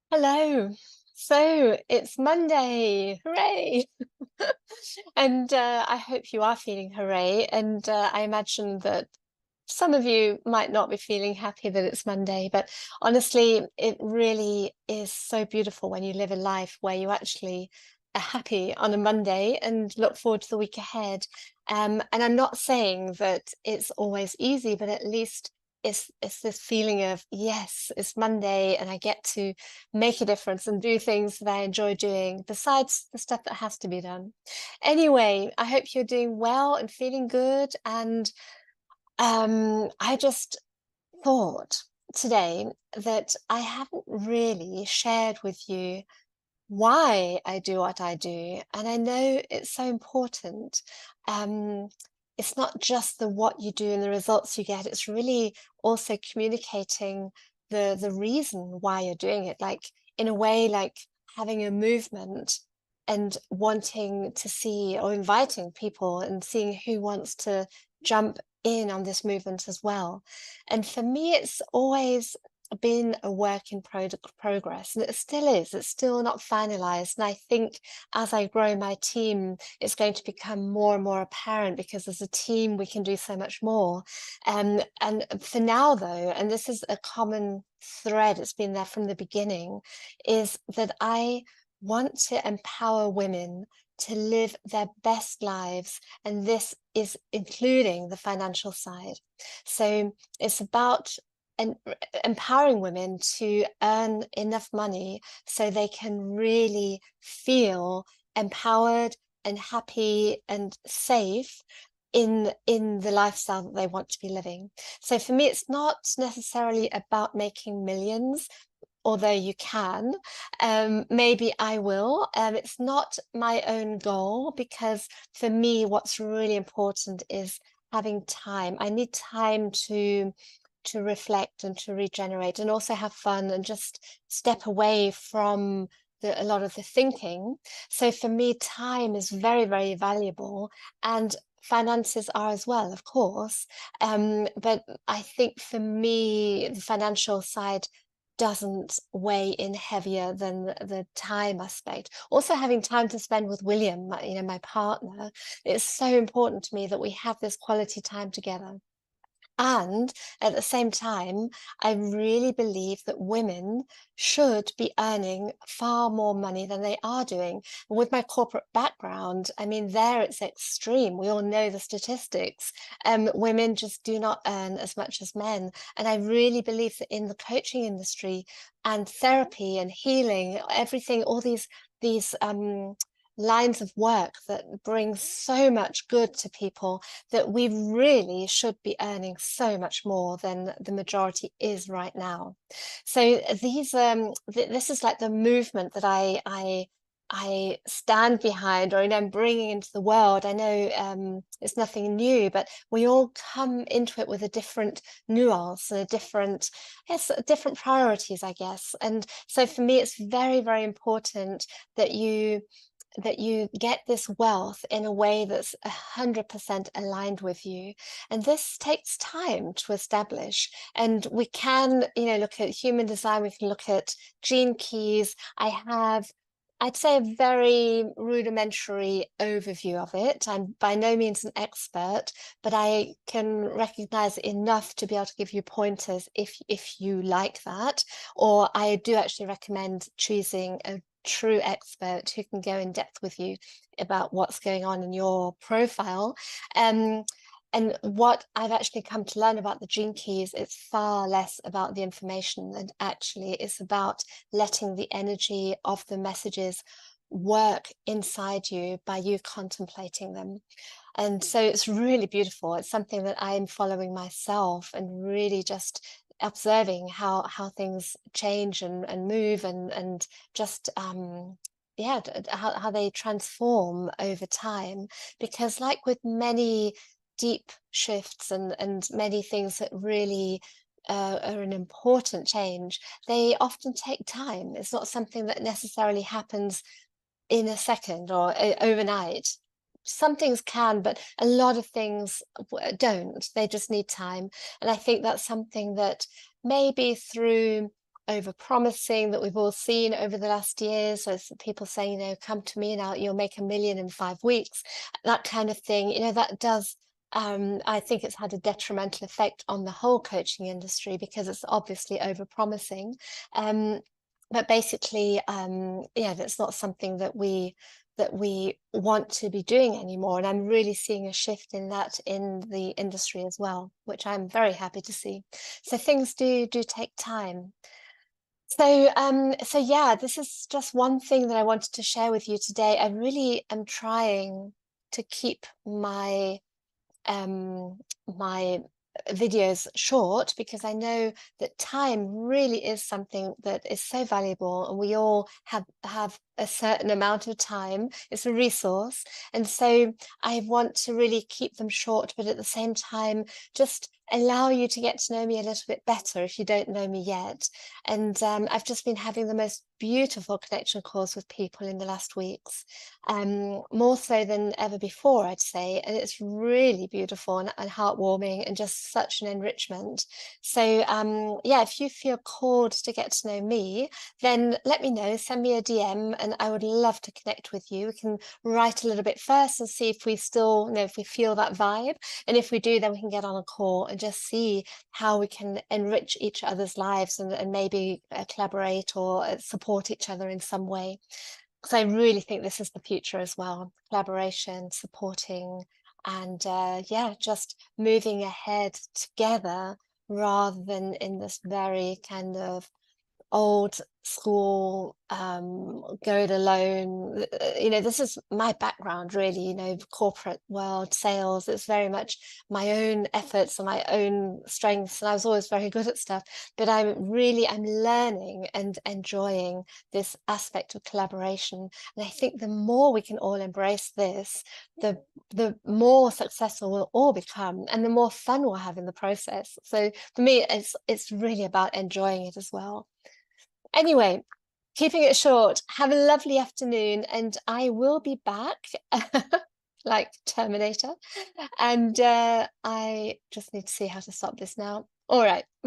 Hello. So it's Monday. Hooray. And I hope you are feeling hooray. And I imagine that some of you might not be feeling happy that it's Monday, but honestly, it really is so beautiful when you live a life where you actually are happy on a Monday and look forward to the week ahead. And I'm not saying that it's always easy, but at least it's this feeling of yes, it's Monday and I get to make a difference and do things that I enjoy doing besides the stuff that has to be done. Anyway, I hope you're doing well and feeling good. And I just thought today that I haven't really shared with you why I do what I do. And I know it's so important. Um, it's not just the what you do and the results you get, it's really also communicating the reason why you're doing it. Like in a way, like having a movement and wanting to see or inviting people and seeing who wants to jump in on this movement as well. And for me, it's always been a work in progress, and it still is. It's still not finalized. And I think as I grow my team, it's going to become more and more apparent because as a team, we can do so much more. And for now, though, and this is a common thread, it's been there from the beginning, is that I want to empower women to live their best lives. And this is including the financial side. So it's about and empowering women to earn enough money so they can really feel empowered and happy and safe in the lifestyle that they want to be living. So for me, it's not necessarily about making millions, although you can. Maybe I will. It's not my own goal because for me, what's really important is having time. I need time to reflect and to regenerate and also have fun and just step away from a lot of the thinking. So for me, time is very, very valuable, and finances are as well, of course. But I think for me, the financial side doesn't weigh in heavier than the time aspect. Also, having time to spend with William, my partner, it's so important to me that we have this quality time together. And at the same time, I really believe that women should be earning far more money than they are doing. And with my corporate background, I mean, there it's extreme. We all know the statistics. Women just do not earn as much as men. And I really believe that in the coaching industry and therapy and healing, everything, all these lines of work that bring so much good to people, that we really should be earning so much more than the majority is right now. So this is like the movement that I stand behind, or I'm bringing into the world. I know it's nothing new, but we all come into it with a different nuance and a different, yes, different priorities, I guess. And so for me, it's very, very important that you get this wealth in a way that's 100% aligned with you. And this takes time to establish. And we can, look at human design, we can look at gene keys. I have, I'd say, a very rudimentary overview of it. I'm by no means an expert, but I can recognize enough to be able to give you pointers if you like that. Or I do actually recommend choosing a true expert who can go in depth with you about what's going on in your profile. Um, and what I've actually come to learn about the gene keys, it's far less about the information, and actually it's about letting the energy of the messages work inside you by you contemplating them. And so it's really beautiful. It's something that I'm following myself and really just observing how things change and move and just yeah, how they transform over time. Because like with many deep shifts and many things that really are an important change, they often take time. It's not something that necessarily happens in a second or overnight. Some things can, but a lot of things don't. They just need time. And I think that's something that maybe through over-promising that we've all seen over the last years. So it's people saying, come to me and you'll make 1 million in 5 weeks, that kind of thing. That does. I think it's had a detrimental effect on the whole coaching industry because it's obviously over-promising. Um, but basically, yeah, that's not something that we want to be doing anymore. And I'm really seeing a shift in that in the industry as well, which I'm very happy to see. So things do take time. So yeah, this is just one thing that I wanted to share with you today. I really am trying to keep um, my videos short because I know that time really is something that is so valuable, and we all have a certain amount of time. It's a resource, and so I want to really keep them short, but at the same time, just allow you to get to know me a little bit better if you don't know me yet. And I've just been having the most beautiful connection calls with people in the last weeks, more so than ever before, I'd say. And it's really beautiful and heartwarming and just such an enrichment. So, yeah, if you feel called to get to know me, then let me know, send me a DM, and I would love to connect with you. We can write a little bit first and see if we still, if we feel that vibe. And if we do, then we can get on a call and just see how we can enrich each other's lives and maybe collaborate or support each other in some way. Because I really think this is the future as well. Collaboration, supporting, and yeah, just moving ahead together rather than in this very kind of old school, go it alone. This is my background, really, corporate world, sales. It's very much my own efforts and my own strengths. And I was always very good at stuff, but I'm learning and enjoying this aspect of collaboration. And I think the more we can all embrace this, the more successful we'll all become and the more fun we'll have in the process. So for me, it's really about enjoying it as well. Anyway, keeping it short, have a lovely afternoon, and I will be back like Terminator. And I just need to see how to stop this now. All right.